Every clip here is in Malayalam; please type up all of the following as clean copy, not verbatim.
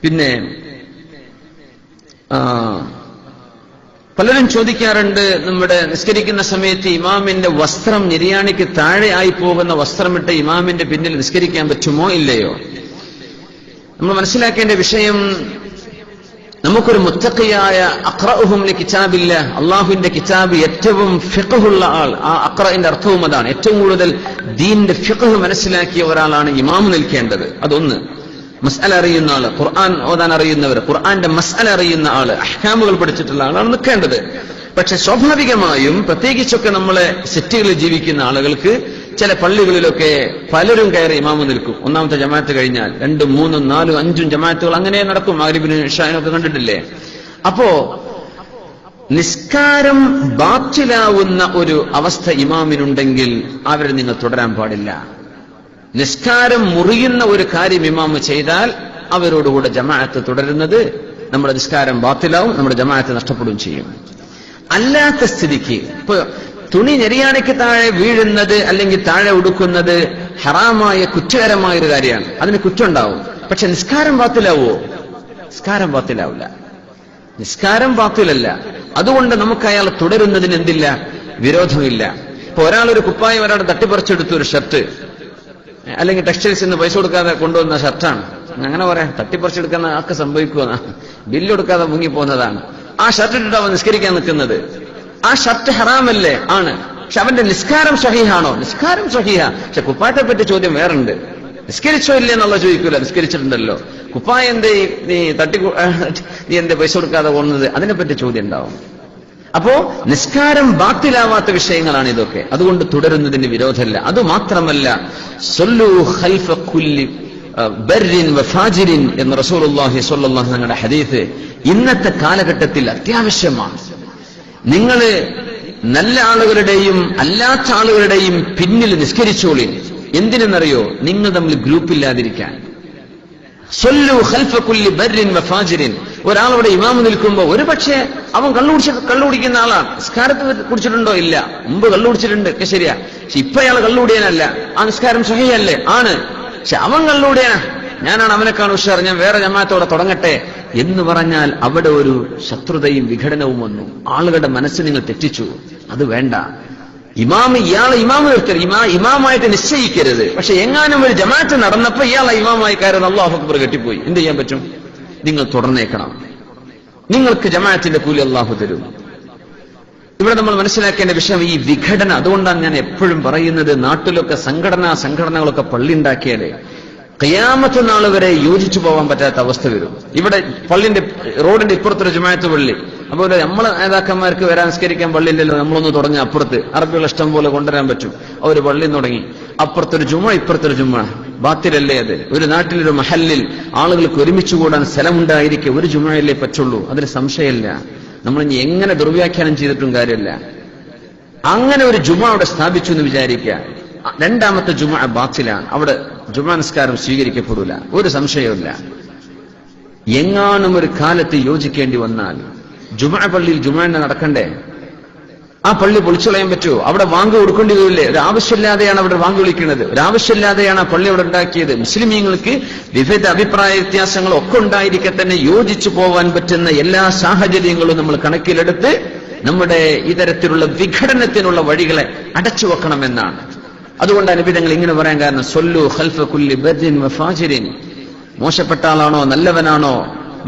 പിന്നെ പലരും ചോദിക്കാറുണ്ട്, നമ്മുടെ നിസ്കരിക്കുന്ന സമയത്ത് ഇമാമിന്റെ വസ്ത്രം നിര്യാണിക്ക് താഴെ ആയി പോകുന്ന വസ്ത്രമിട്ട് ഇമാമിന്റെ പിന്നിൽ നിസ്കരിക്കാൻ പറ്റുമോ ഇല്ലയോ? നമ്മൾ മനസ്സിലാക്കേണ്ട വിഷയം, നമുക്കൊരു മുത്തഖിയായ അഖ്റഉഹും ലി കിതാബില്ലാ, അള്ളാഹുവിന്റെ കിതാബ് ഏറ്റവും ഫിഖ്ഹുള്ള ആൾ, ആ അഖ്റഇന്റെ അർത്ഥവും അതാണ്, ഏറ്റവും കൂടുതൽ ദീനിന്റെ ഫിഖ്ഹ് മനസ്സിലാക്കിയ ഒരാളാണ് ഇമാം നിൽക്കേണ്ടത്. അതൊന്ന്. മസ്അല അറിയുന്ന ആള്, ഖുർആൻ ഓതാൻ അറിയുന്നവർ, ഖുർആന്റെ മസ്അല അറിയുന്ന ആള്, അഹ്കാമുകൾ പഠിച്ചിട്ടുള്ള ആളാണ് നിൽക്കേണ്ടത്. പക്ഷെ സ്വാഭാവികമായും പ്രത്യേകിച്ചൊക്കെ നമ്മളെ സിറ്റികളിൽ ജീവിക്കുന്ന ആളുകൾക്ക് ചില പള്ളികളിലൊക്കെ പലരും കയറി ഇമാമ് നിൽക്കും. ഒന്നാമത്തെ ജമാഅത്ത് കഴിഞ്ഞാൽ 2, 3, 4, 5 ജമാഅത്തുകൾ അങ്ങനെ നടക്കും. മഗ്രിബിന് ഇശാഇനൊക്കെ കണ്ടിട്ടില്ലേ? അപ്പോ നിസ്കാരം ബാത്തിലാവുന്ന ഒരു അവസ്ഥ ഇമാമിനുണ്ടെങ്കിൽ അവരെ നിങ്ങൾ തുടരാൻ പാടില്ല. നിസ്കാരം മുറിയുന്ന ഒരു കാര്യം ഇമാമ് ചെയ്താൽ അവരോടുകൂടെ ജമാഅത്ത് തുടരുന്നത് നമ്മുടെ നിസ്കാരം ബാത്തിലാവും, നമ്മുടെ ജമാഅത്ത് നഷ്ടപ്പെടുകയും ചെയ്യും. അല്ലാത്ത സ്ഥിതിക്ക് ഇപ്പൊ തുണി നെരിയാണിക്ക് താഴെ വീഴുന്നത് അല്ലെങ്കിൽ താഴെ ഉടുക്കുന്നത് ഹറാമായ കുറ്റകരമായ ഒരു കാര്യമാണ്. അതിന് കുറ്റമുണ്ടാവും. പക്ഷെ നിസ്കാരം ബാത്തിലാവോ? നിസ്കാരം ബാത്തിലാവില്ല. നിസ്കാരം ബാത്തിലല്ല. അതുകൊണ്ട് നമുക്ക് അയാൾ തുടരുന്നതിന് എന്തില്ല? വിരോധമില്ല. ഇപ്പൊ ഒരാളൊരു കുപ്പായം ഒരാൾ തട്ടിപ്പറിച്ചെടുത്തു, ഒരു ഷർട്ട് അല്ലെങ്കിൽ ടെക്സ്റ്റൈൽസ് നിന്ന് പൈസ കൊടുക്കാതെ കൊണ്ടുവന്ന ഷർട്ടാണ്, അങ്ങനെ പറയാം. തട്ടിപ്പറിച്ചെടുക്കുന്ന ആൾക്ക് സംഭവിക്കുക, ബില്ല് കൊടുക്കാതെ മുങ്ങിപ്പോകുന്നതാണ്. ആ ഷർട്ട് ഇട്ടിട്ട് അവൻ നിസ്കരിക്കാൻ നിൽക്കുന്നത്. ആ ഷർട്ട് ഹറാമല്ലേ? ആണ്. പക്ഷെ അവന്റെ നിസ്കാരം സഹീഹാണോ? നിസ്കാരം സഹീഹ. പക്ഷെ കുപ്പായത്തെ പറ്റി ചോദ്യം വേറുണ്ട്. നിസ്കരിച്ചോ ഇല്ലേ എന്നുള്ള ചോദിക്കൂല. നിസ്കരിച്ചിട്ടുണ്ടല്ലോ. കുപ്പായ എന്തേ നീ നീ എന്തേ പൈസ കൊടുക്കാതെ പോകുന്നത്? അതിനെപ്പറ്റി ചോദ്യം ഉണ്ടാവും. അപ്പോ നിസ്കാരം ബാത്തിലാവാത്ത വിഷയങ്ങളാണ് ഇതൊക്കെ. അതുകൊണ്ട് തുടരുന്നതിന് വിരോധമല്ല. അതുമാത്രമല്ല, സല്ലു ഖൽഫ കുല്ലി ബർരിൻ വഫാജിരിൻ എന്ന് റസൂലുള്ളാഹി സ്വല്ലല്ലാഹു അലൈഹി വസല്ലം ഹദീസ് ഇന്നത്തെ കാലഘട്ടത്തിൽ അത്യാവശ്യമാണ്. നിങ്ങൾ നല്ല ആളുകളുടെയും അല്ലാത്ത ആളുകളുടെയും പിന്നിൽ നിസ്കരിച്ചോളി. എന്തിനെന്നറിയോ? നിങ്ങൾ തമ്മിൽ ഗ്രൂപ്പില്ലാതിരിക്കാൻ. സല്ലു ഖൽഫ കുല്ലി ബർരിൻ വഫാജിരിൻ. ഒരാളവിടെ ഇമാമ് നിൽക്കുമ്പോ ഒരു പക്ഷേ അവൻ കള്ളുകുടിക്കുന്ന ആളാണ്. നിസ്കാരത്തെ കുടിച്ചിട്ടുണ്ടോ? ഇല്ല. മുമ്പ് കള്ളുകുടിച്ചിട്ടുണ്ട്, ശരിയാ. പക്ഷെ ഇപ്പൊ അയാൾ കള്ളുകുടിയാനല്ല. ആ നിസ്കാരം സഹിഹല്ലേ? ആണ്. പക്ഷെ അവൻ കള്ളുകുടിയാനാ. ഞാനാണ് അവനെക്കാൾ ഉഷാർ, ഞാൻ വേറെ ജമാഅത്തോടെ തുടങ്ങട്ടെ എന്ന് പറഞ്ഞാൽ അവിടെ ഒരു ശത്രുതയും വിഘടനവും വന്നു. ആളുകളുടെ മനസ്സ് നിങ്ങൾ തെറ്റിച്ചു. അത് വേണ്ട. ഇയാളെ ഇമാമ് നിർത്തരുത്, ഇമാമായിട്ട് നിശ്ചയിക്കരുത്. പക്ഷെ എങ്ങാനും ഒരു ജമാഅത്ത് നടന്നപ്പോ ഇയാളെ ഇമാമായി കയറുന്ന അല്ലാഹു അക്ബർ കെട്ടിപ്പോയി. എന്ത് ചെയ്യാൻ പറ്റും? നിങ്ങൾ തുടർന്നേക്കണം. നിങ്ങൾക്ക് ജമാഅത്തിന്റെ കൂലി അല്ലാഹു തരും. ഇവിടെ നമ്മൾ മനസ്സിലാക്കേണ്ട വിഷയം ഈ വിഘടന. അതുകൊണ്ടാണ് ഞാൻ എപ്പോഴും പറയുന്നത്, നാട്ടിലൊക്കെ സംഘടനകളൊക്കെ പള്ളി ഉണ്ടാക്കിയാലേ ഖിയാമത്ത് നാൾ വരെ യോജിച്ചു പോകാൻ പറ്റാത്ത അവസ്ഥ വരും. ഇവിടെ റോഡിന്റെ ഇപ്പുറത്തൊരു ജമാഅത്ത് പള്ളി. അതുപോലെ നമ്മളെ നേതാക്കന്മാർക്ക് വരാൻ നിസ്കരിക്കാൻ പള്ളിയില്ലല്ലോ, നമ്മളൊന്ന് തുടങ്ങി അപ്പുറത്ത് അറബികൾ ഇഷ്ടം പോലെ കൊണ്ടുവരാൻ പറ്റും. അവർ പള്ളിയിൽ തുടങ്ങി അപ്പുറത്തൊരു ജുമ ഇപ്പുറത്തൊരു ജുമ. ബാത്തിലല്ലേ അത്? ഒരു നാട്ടിലൊരു മഹല്ലിൽ ആളുകൾക്ക് ഒരുമിച്ച് കൂടാൻ സ്ഥലമുണ്ടായിരിക്കെ ഒരു ജുമയല്ലേ പറ്റുള്ളൂ. അതിന് സംശയമില്ല. നമ്മൾ ഇനി എങ്ങനെ ദുർവ്യാഖ്യാനം ചെയ്തിട്ടും കാര്യമില്ല. അങ്ങനെ ഒരു ജുമ അവിടെ സ്ഥാപിച്ചു എന്ന് വിചാരിക്കുക. രണ്ടാമത്തെ ജുമ ബാത്തിലാണ്. അവിടെ ജുമ നിസ്കാരം സ്വീകരിക്കപ്പെടില്ല. ഒരു സംശയവുമില്ല. എങ്ങാനും ഒരു കാലത്ത് യോജിക്കേണ്ടി വന്നാൽ ജുമ പള്ളിയിൽ ജുമ നടക്കണ്ടേ? ആ പള്ളി പൊളിച്ചുകളയാൻ പറ്റുമോ? അവിടെ വാങ്ക് കൊടുക്കേണ്ടി വരില്ലേ? ഒരു ആവശ്യമില്ലാതെയാണ് അവിടെ വാങ്ക് വിളിക്കുന്നത്. ഒരു ആവശ്യമില്ലാതെയാണ് ആ പള്ളി അവിടെ ഉണ്ടാക്കിയത്. മുസ്ലിമീങ്ങൾക്ക് വിവിധ അഭിപ്രായ വ്യത്യാസങ്ങളും ഒക്കെ ഉണ്ടായിരിക്കെ തന്നെ യോജിച്ചു പോവാൻ പറ്റുന്ന എല്ലാ സാഹചര്യങ്ങളും നമ്മൾ കണക്കിലെടുത്ത് നമ്മുടെ ഇത്തരത്തിലുള്ള വിഘടനത്തിനുള്ള വഴികളെ അടച്ചു വെക്കണമെന്നാണ്. അതുകൊണ്ട് അനുബിധങ്ങൾ ഇങ്ങനെ പറയാൻ കാരണം, സല്ലു ഖൽഫ കുല്ലി ബർരിൻ വഫാജിരിൻ. മോശപ്പെട്ട ആളാണോ നല്ലവനാണോ,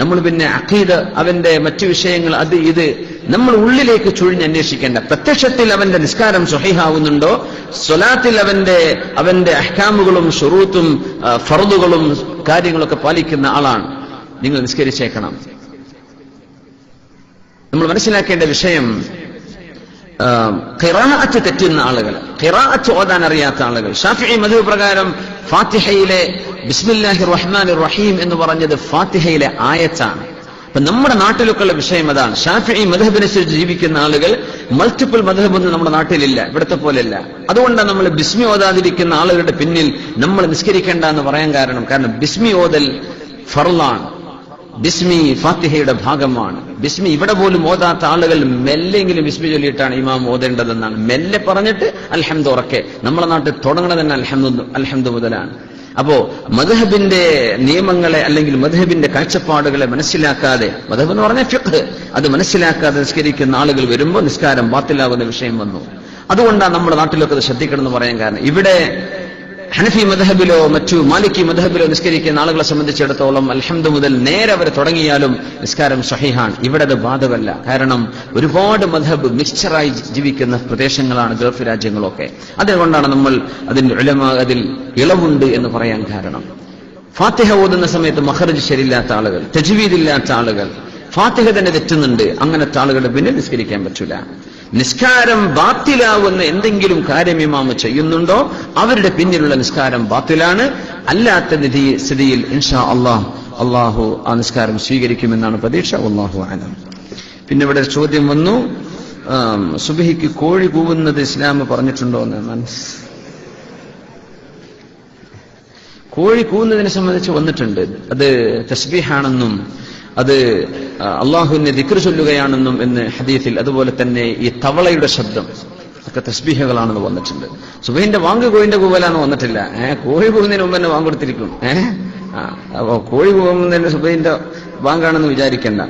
നമ്മൾ പിന്നെ അഖീദ, അവന്റെ മറ്റു വിഷയങ്ങൾ, അത് ഇത് നമ്മൾ ഉള്ളിലേക്ക് ചുഴിഞ്ഞ് അന്വേഷിക്കേണ്ട. പ്രത്യക്ഷത്തിൽ അവന്റെ നിസ്കാരം സ്വഹീഹാവുന്നുണ്ടോ, സ്വലാത്തിൽ അവന്റെ അഹ്കാമുകളും ശുറൂത്തും ഫർദുകളും കാര്യങ്ങളൊക്കെ പാലിക്കുന്ന ആളാണ്, നിങ്ങൾ നിസ്കരിച്ചേക്കണം. നമ്മൾ മനസ്സിലാക്കേണ്ട വിഷയം, ഖിറാഅത്ത് തെറ്റുന്ന ആളുകൾ, ഖിറാഅത്ത് ഓതാൻ അറിയാത്ത ആളുകൾ. ശാഫിഈ മദ്ഹബ് പ്രകാരം ഫാത്തിഹയിലെ ബിസ്മില്ലാഹിർ റഹ്മാനിർ റഹീം എന്ന് പറഞ്ഞത് ഫാത്തിഹയിലെ ആയത്താണ്. അപ്പൊ നമ്മുടെ നാട്ടിലൊക്കെയുള്ള വിഷയം അതാണ്. ഷാഫിഈ മദ്ഹബിനനുസരിച്ച് ജീവിക്കുന്ന ആളുകൾ മൾട്ടിപ്പിൾ മദ്ഹബൊന്നും നമ്മുടെ നാട്ടിലില്ല, ഇവിടത്തെ പോലെയല്ല. അതുകൊണ്ടാണ് നമ്മൾ ബിസ്മി ഓതാതിരിക്കുന്ന ആളുകളുടെ പിന്നിൽ നമ്മൾ നിസ്കരിക്കേണ്ട എന്ന് പറയാൻ കാരണം ബിസ്മി ഓതൽ ഫർളാണ്. ബിസ്മി ഫാത്തിഹയുടെ ഭാഗമാണ്. ബിസ്മി ഇവിടെ പോലും ഓതാത്ത ആളുകൾ മെല്ലെങ്കിലും ബിസ്മി ചൊല്ലിയിട്ടാണ് ഇമാം ഓതേണ്ടതെന്നാണ്. മെല്ലെ പറഞ്ഞിട്ട് അൽഹംദു ഉറക്കെ. നമ്മുടെ നാട്ടിൽ തുടങ്ങണത് തന്നെ അൽഹംദു മുതലാണ്. അപ്പോ മദ്ഹബിന്റെ നിയമങ്ങളെ അല്ലെങ്കിൽ മദ്ഹബിന്റെ കാഴ്ചപ്പാടുകളെ മനസ്സിലാക്കാതെ, മദ്ഹബ് എന്ന് പറഞ്ഞാൽ ഫിഖ്, അത് മനസ്സിലാക്കാതെ നിസ്കരിക്കുന്ന ആളുകൾ വരുമ്പോൾ നിസ്കാരം ബാത്തിലാകുന്ന വിഷയം വന്നു. അതുകൊണ്ടാണ് നമ്മുടെ നാട്ടിലൊക്കെ അത് ശ്രദ്ധിക്കണം എന്ന് പറയാൻ കാരണം. ഇവിടെ ഹനഫി മദ്ഹബിലോ മറ്റു മാലിക്കി മദ്ഹബിലോ നിസ്കരിക്കുന്ന ആളുകളെ സംബന്ധിച്ചിടത്തോളം അൽഹംദു മുതൽ നേരെ അവർ തുടങ്ങിയാലും നിസ്കാരം സ്വഹീഹാണ്. ഇവിടെ അത് ബാധകമല്ല. കാരണം ഒരുപാട് മദ്ഹബ് മിക്സ്ചറായി ജീവിക്കുന്ന പ്രദേശങ്ങളാണ് ഗൾഫ് രാജ്യങ്ങളൊക്കെ. അതുകൊണ്ടാണ് നമ്മൾ അതിന്റെ ഉലമാ അതിൽ ഇളവുണ്ട് എന്ന് പറയാൻ കാരണം. ഫാത്തിഹ ഓതുന്ന സമയത്ത് മഖ്റജ് ശരിയില്ലാത്ത ആളുകൾ, തജ്വീദില്ലാത്ത ആളുകൾ, ഫാത്തിഹ തന്നെ തെറ്റുന്നുണ്ട്, അങ്ങനത്തെ ആളുകളുടെ പിന്നിൽ നിസ്കരിക്കാൻ പറ്റൂല. നിസ്കാരം ബാത്തിലാവുന്ന എന്തെങ്കിലും കാര്യം ഇമാമ് ചെയ്യുന്നുണ്ടോ അവരുടെ പിന്നിലുള്ള നിസ്കാരം ബാത്തിലാണ്. അല്ലാത്ത സ്ഥിതിയിൽ ഇൻഷാ അള്ളാഹു ആ നിസ്കാരം സ്വീകരിക്കുമെന്നാണ് പ്രതീക്ഷ. അല്ലാഹു അലം. പിന്നെ ഇവിടെ ചോദ്യം വന്നു, സുബ്ഹിക്ക് കോഴി കൂവുന്നത് ഇസ്ലാം പറഞ്ഞിട്ടുണ്ടോ എന്ന്. കോഴി കൂവുന്നതിനെ സംബന്ധിച്ച് വന്നിട്ടുണ്ട്. അത് തസ്ബീഹാണെന്നും അത് അള്ളാഹുവിനെ ദിക്ർ ചൊല്ലുകയാണെന്നും എന്ന് ഹദീസിൽ, അതുപോലെ തന്നെ ഈ തവളയുടെ ശബ്ദം ഒക്കെ തസ്ബീഹുകളാണെന്ന് വന്നിട്ടുണ്ട്. സുബഹിന്റെ വാങ്ക് കോഴിന്റെ കൂവലാന്ന് വന്നിട്ടില്ല. കോഴി കൂവുന്നതിന് മുമ്പ് തന്നെ വാങ്ക് കൊടുത്തിരിക്കും. അപ്പോ കോഴി കൂവുന്നതിന് സുബഹിന്റെ വാങ്കാണെന്ന് വിചാരിക്കേണ്ട.